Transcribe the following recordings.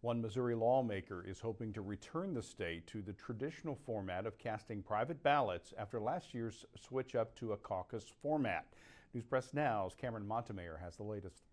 One Missouri lawmaker is hoping to return the state to the traditional format of casting private ballots after last year's switch up to a caucus format. News Press Now's Cameron Montemayor has the latest.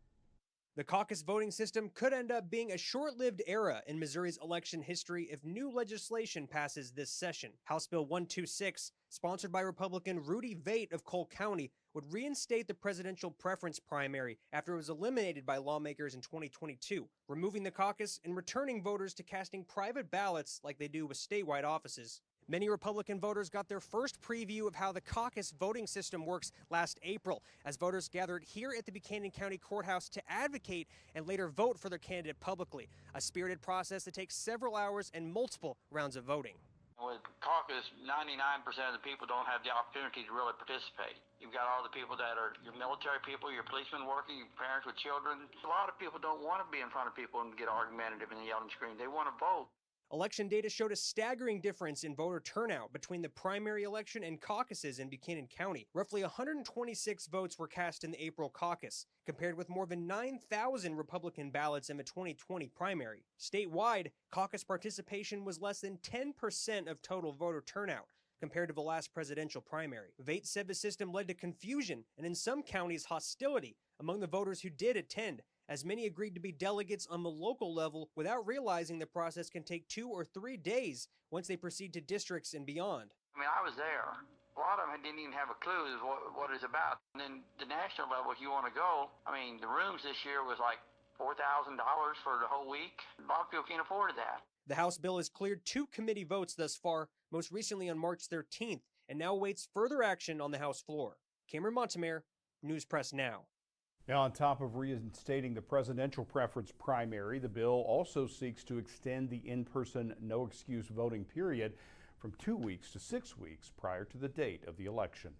The caucus voting system could end up being a short-lived era in Missouri's election history if new legislation passes this session. House Bill 126, sponsored by Republican Rudy Veit of Cole County, would reinstate the presidential preference primary after it was eliminated by lawmakers in 2022, removing the caucus and returning voters to casting private ballots like they do with statewide offices. Many Republican voters got their first preview of how the caucus voting system works last April, as voters gathered here at the Buchanan County Courthouse to advocate and later vote for their candidate publicly, a spirited process that takes several hours and multiple rounds of voting. With caucus, 99% of the people don't have the opportunity to really participate. You've got all the people that are your military people, your policemen working, your parents with children. A lot of people don't want to be in front of people and get argumentative and yell and scream. They want to vote. Election data showed a staggering difference in voter turnout between the primary election and caucuses in Buchanan County. Roughly 126 votes were cast in the April caucus, compared with more than 9,000 Republican ballots in the 2020 primary. Statewide, caucus participation was less than 10% of total voter turnout, compared to the last presidential primary. Veit said the system led to confusion and in some counties hostility among the voters who did attend, as many agreed to be delegates on the local level without realizing the process can take 2 or 3 days once they proceed to districts and beyond. I mean, I was there. A lot of them didn't even have a clue what it's about. And then the national level, if you want to go, I mean, the rooms this year was like $4,000 for the whole week. A lot of people can't afford that. The House bill has cleared 2 committee votes thus far, most recently on March 13th, and now awaits further action on the House floor. Cameron Montemayor, News Press Now. Now, on top of reinstating the presidential preference primary, the bill also seeks to extend the in-person no-excuse voting period from 2 weeks to 6 weeks prior to the date of the election.